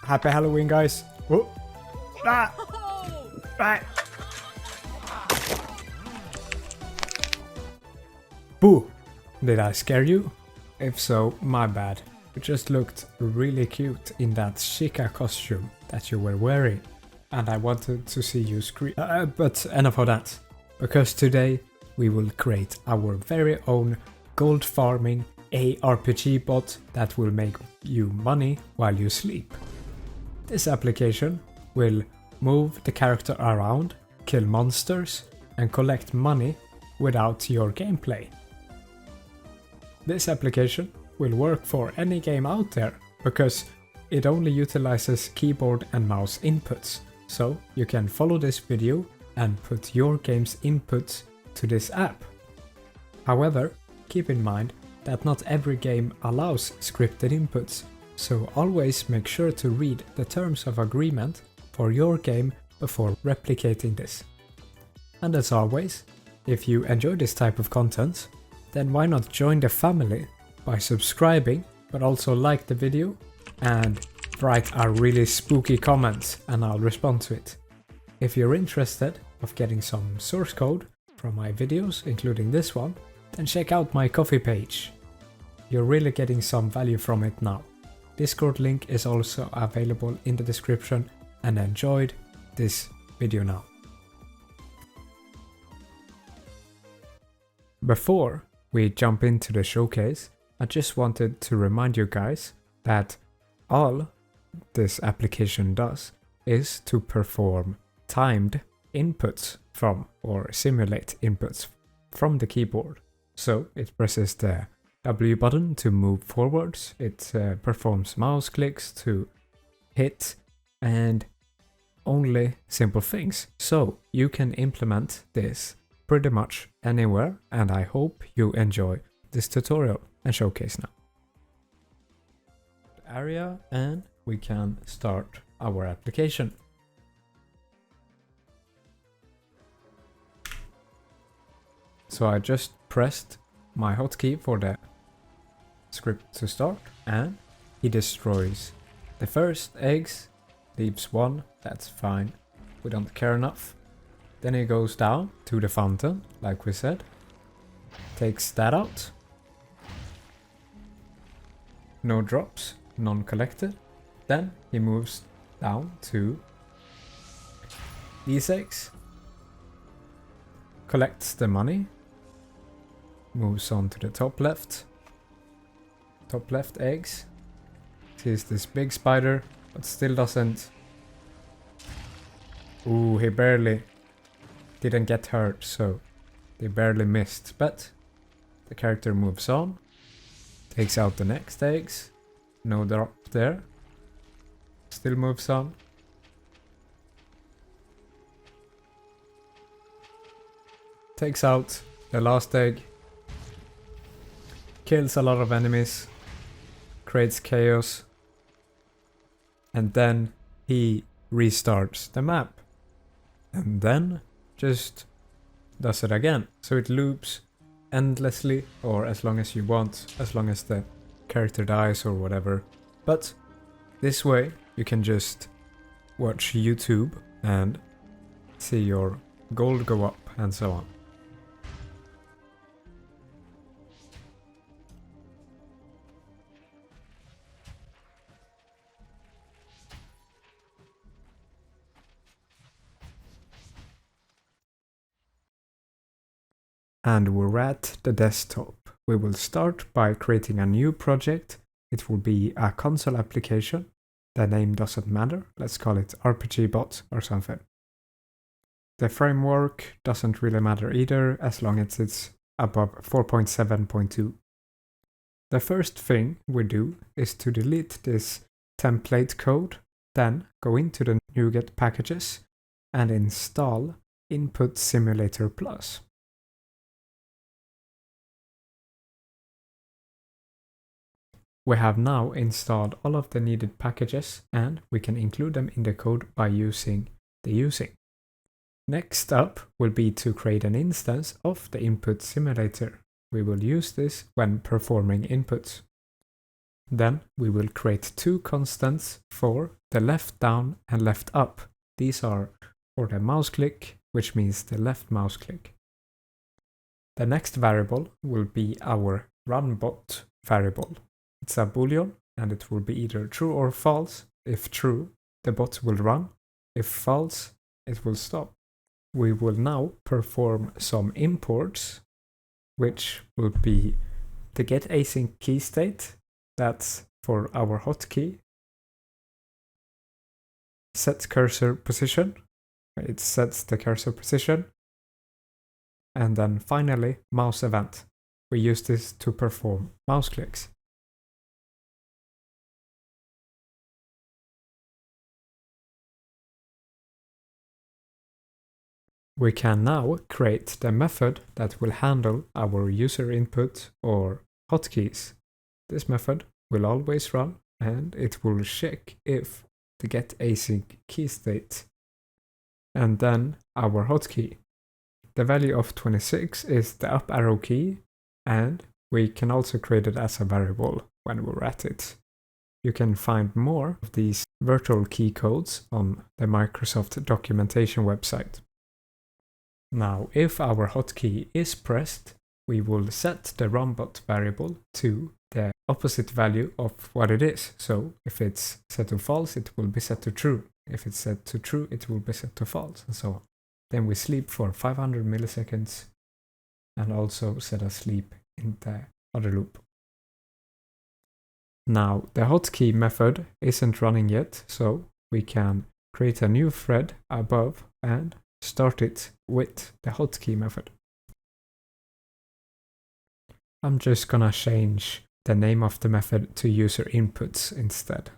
Happy Halloween, guys. Oh. Ah. Ah. Boo! Did I scare you? If so, my bad. You just looked really cute in that Chica costume that you were wearing. And I wanted to see you scream. But enough of that. Because today we will create our very own gold farming ARPG bot that will make you money while you sleep. This application will move the character around, kill monsters, and collect money without your gameplay. This application will work for any game out there because it only utilizes keyboard and mouse inputs, so you can follow this video and put your game's inputs to this app. However, keep in mind that not every game allows scripted inputs, so always make sure to read the terms of agreement for your game before replicating this. And as always, if you enjoy this type of content, then why not join the family by subscribing, but also like the video and write a really spooky comment and I'll respond to it. If you're interested of getting some source code from my videos, including this one, then check out my Ko-fi page. You're really getting some value from it now. Discord link is also available in the description, and enjoyed this video now. Before we jump into the showcase, I just wanted to remind you guys that all this application does is to perform timed inputs from or simulate inputs from the keyboard. So it presses the W button to move forwards, it performs mouse clicks to hit, and only simple things. So you can implement this pretty much anywhere, and I hope you enjoy this tutorial and showcase now. Area, and we can start our application. So I just pressed my hotkey for the script to start, and he destroys the first eggs, leaves one, that's fine, we don't care enough. Then he goes down to the fountain, like we said, takes that out, no drops, none collected. Then he moves down to these eggs, collects the money, moves on to the top left eggs, sees this big spider, but still doesn't. Ooh, he barely didn't get hurt, so they barely missed, but the character moves on, takes out the next eggs, no drop there, still moves on. Takes out the last egg, kills a lot of enemies, creates chaos, and then he restarts the map. And then just does it again. So it loops endlessly, or as long as you want, as long as the character dies or whatever. But this way you can just watch YouTube and see your gold go up and so on. And we're at the desktop. We will start by creating a new project. It will be a console application. The name doesn't matter. Let's call it RPG bot or something. The framework doesn't really matter either, as long as it's above 4.7.2. The first thing we do is to delete this template code, then go into the NuGet packages and install Input Simulator Plus. We have now installed all of the needed packages, and we can include them in the code by using the using. Next up will be to create an instance of the input simulator. We will use this when performing inputs. Then we will create two constants for the left down and left up. These are for the mouse click, which means the left mouse click. The next variable will be our runBot variable. It's a boolean and it will be either true or false. If true, the bot will run. If false, it will stop. We will now perform some imports, which will be the get async key state. That's for our hotkey. Set cursor position. It sets the cursor position. And then finally, mouse event. We use this to perform mouse clicks. We can now create the method that will handle our user input or hotkeys. This method will always run and it will check if the get async key state and then our hotkey. The value of 26 is the up arrow key, and we can also create it as a variable when we're at it. You can find more of these virtual key codes on the Microsoft documentation website. Now, if our hotkey is pressed, we will set the runBot variable to the opposite value of what it is. So if it's set to false, it will be set to true. If it's set to true, it will be set to false, and so on. Then we sleep for 500 milliseconds and also set asleep in the other loop. Now, the hotkey method isn't running yet, so we can create a new thread above and start it with the hotkey method. I'm just gonna change the name of the method to user inputs instead.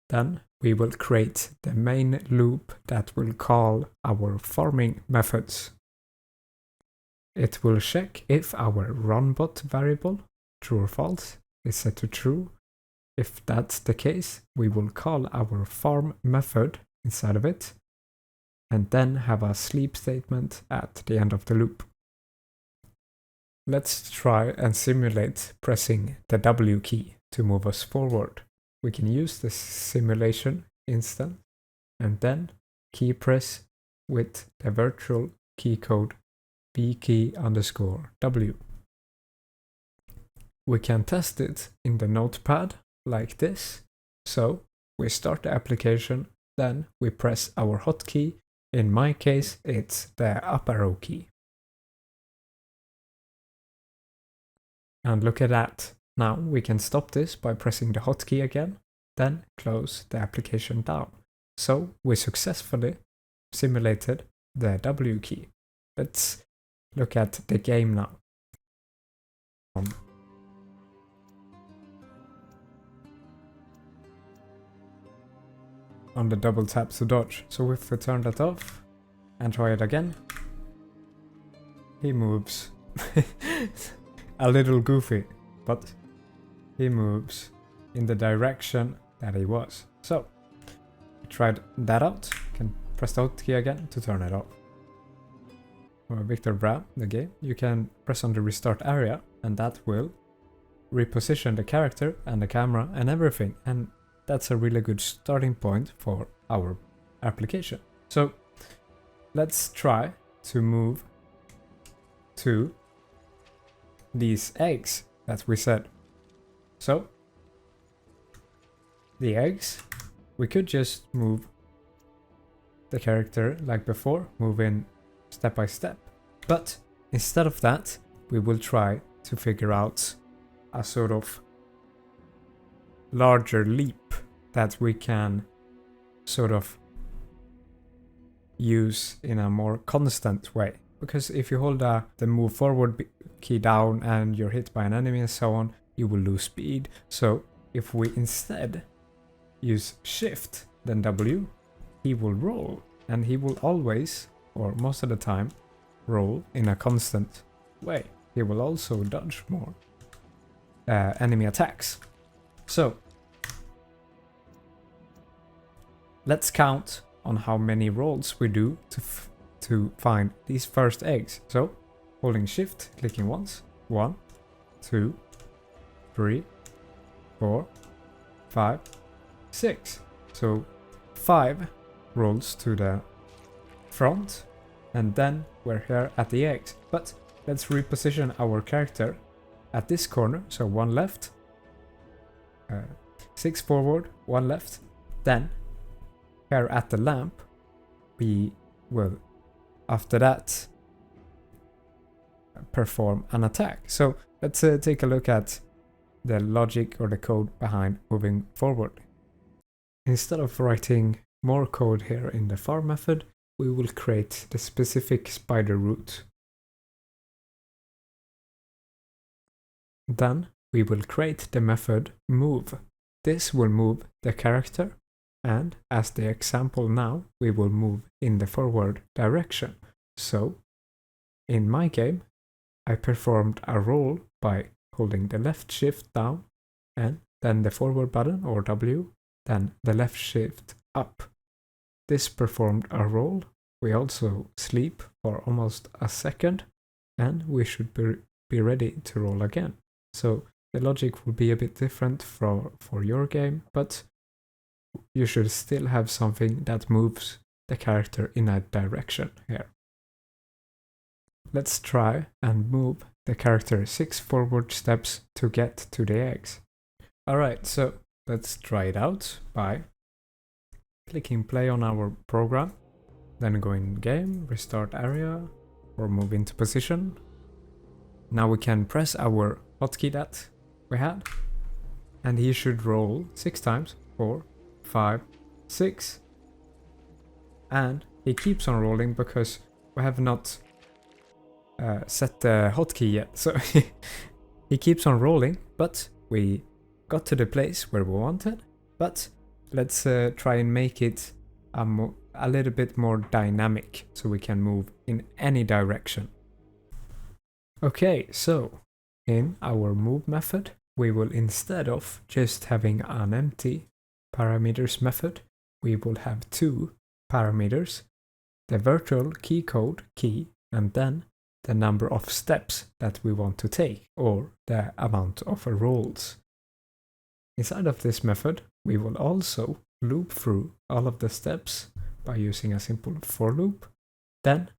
Then we will create the main loop that will call our farming methods. It will check if our runBot variable, true or false, is set to true. If that's the case, we will call our farm method inside of it, and then have a sleep statement at the end of the loop. Let's try and simulate pressing the W key to move us forward. We can use the simulation instant and then key press with the virtual key code bkey_W. We can test it in the notepad like this. So we start the application, then we press our hotkey. In my case, it's the up arrow key. And look at that. Now we can stop this by pressing the hotkey again, then close the application down. So we successfully simulated the W key. Let's look at the game now. On the double tap to dodge. So if we turn that off and try it again, he moves. A little goofy, but he moves in the direction that he was. So we tried that out. You can press the hotkey again to turn it off. For Victor Bra, the game, you can press on the restart area and that will reposition the character and the camera and everything. And that's a really good starting point for our application. So let's try to move to these eggs that we said. So the eggs, we could just move the character like before, move in step by step. But instead of that, we will try to figure out a sort of larger leap that we can sort of use in a more constant way. Because if you hold the move forward key down and you're hit by an enemy and so on, you will lose speed. So if we instead use shift then W, he will roll, and he will always, or most of the time, roll in a constant way. He will also dodge more enemy attacks. So let's count on how many rolls we do to find these first eggs. So holding shift, clicking once, 1, 2, 3, 4, 5, 6. So 5 rolls to the front, and then we're here at the eggs. But let's reposition our character at this corner, so 1 left, 6 forward, 1 left. Then here at the lamp, we will after that perform an attack. So let's take a look at the logic or the code behind moving forward. Instead of writing more code here in the far method, we will create the specific spider route. Then we will create the method move. This will move the character, and as the example now, we will move in the forward direction. So in my game, I performed a roll by holding the left shift down and then the forward button or W, then the left shift up. This performed a roll. We also sleep for almost a second, and we should be ready to roll again. So the logic will be a bit different for your game, but you should still have something that moves the character in a direction here. Let's try and move the character 6 forward steps to get to the eggs. Alright, so let's try it out by clicking play on our program, then go in game, restart area, or move into position. Now we can press our hotkey that we had, and he should roll 6 times, 4, 5, 6, and he keeps on rolling because we have not set the hotkey yet, so he keeps on rolling, but we got to the place where we wanted. But let's try and make it a little bit more dynamic so we can move in any direction. Okay, so in our move method, we will, instead of just having an empty parameters method, we will have 2 parameters, the virtual key code key, and then the number of steps that we want to take, or the amount of rolls. Inside of this method, we will also loop through all of the steps by using a simple for loop. Then,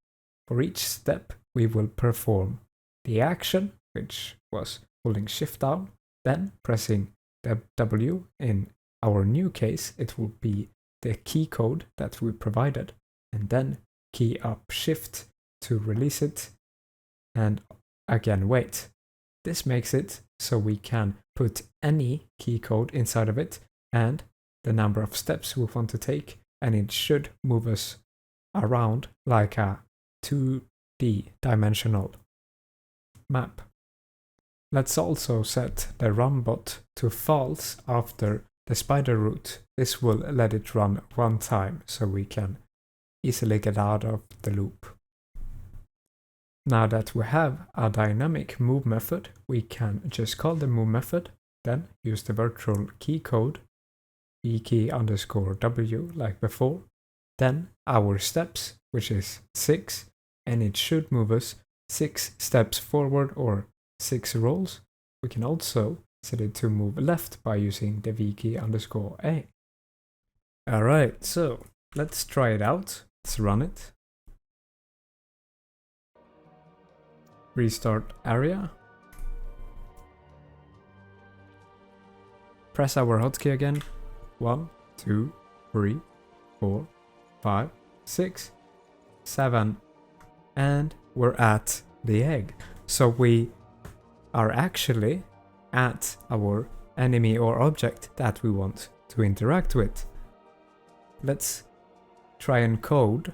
for each step, we will perform the action, which was holding shift down, then pressing the W. In our new case, it will be the key code that we provided, and then key up shift to release it, and again wait. This makes it so we can put any key code inside of it and the number of steps we want to take, and it should move us around like a 2D dimensional map. Let's also set the run bot to false after the spider route. This will let it run 1 time so we can easily get out of the loop. Now that we have a dynamic move method, we can just call the move method, then use the virtual key code vkey_w like before, then our steps, which is 6, and it should move us 6 steps forward or 6 rolls. We can also set it to move left by using the vkey_a. Alright, so let's try it out. Let's run it. Restart area. Press our hotkey again. 1, 2, 3, 4, 5, 6, 7, and we're at the egg. So we are actually at our enemy or object that we want to interact with. Let's try and code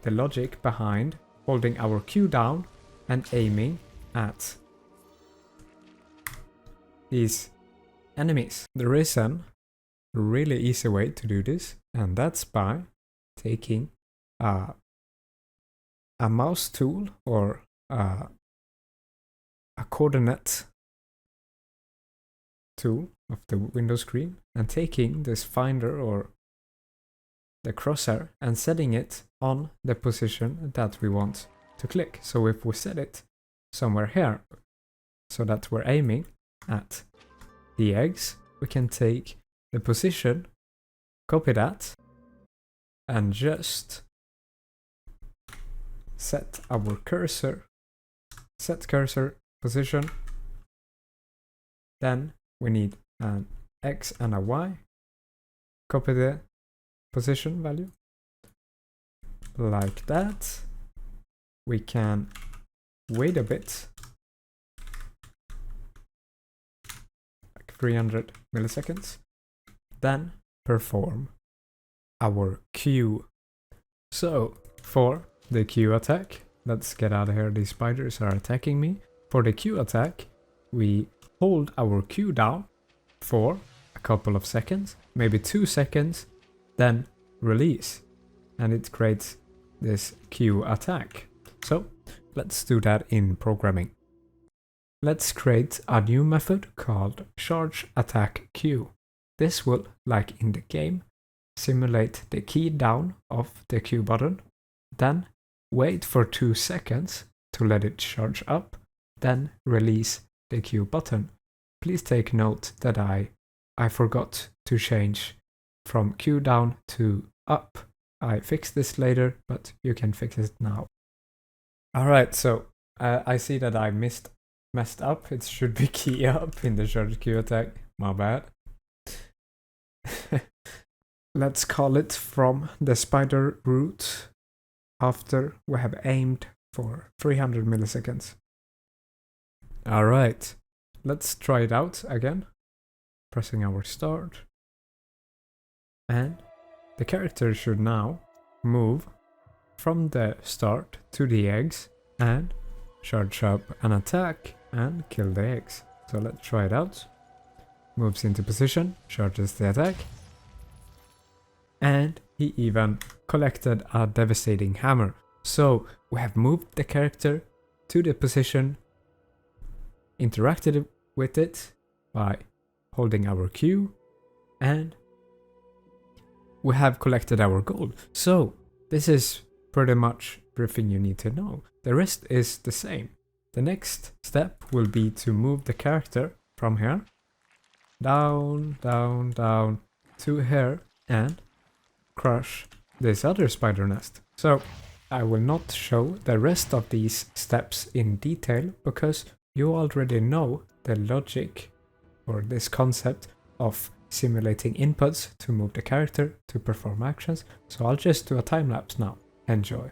the logic behind holding our Q down and aiming at these enemies. There is a really easy way to do this, and that's by taking a mouse tool or a coordinate tool of the window screen and taking this finder or the crosshair and setting it on the position that we want to click. So if we set it somewhere here so that we're aiming, at the eggs, we can take the position, copy that, and just set our cursor, set cursor position. Then we need an X and a Y. Copy the position value like that. We can wait a bit, like 300 milliseconds, then perform our Q. So for the Q attack, let's get out of here, these spiders are attacking me. For the Q attack, we hold our Q down for a couple of seconds, maybe 2 seconds, then release, and it creates this Q attack. So let's do that in programming. Let's create a new method called charge attack Q. This will, like in the game, simulate the key down of the Q button, then wait for 2 seconds to let it charge up, then release the Q button. Please take note that I forgot to change from Q down to up. I fixed this later, but you can fix it now. Alright, so I see that I messed up. It should be key up in the charge Q attack. My bad. Let's call it from the spider route after we have aimed for 300 milliseconds. Alright, let's try it out again. Pressing our start. And the character should now move from the start to the eggs and charge up an attack and kill the eggs. So let's try it out. Moves into position, charges the attack. And he even collected a devastating hammer. So we have moved the character to the position, interacted with it by holding our Q, and we have collected our gold. So this is pretty much everything you need to know. The rest is the same. The next step will be to move the character from here down, down, down to here and crush this other spider nest. So I will not show the rest of these steps in detail because you already know the logic or this concept of simulating inputs to move the character to perform actions. So I'll just do a time lapse now. Enjoy.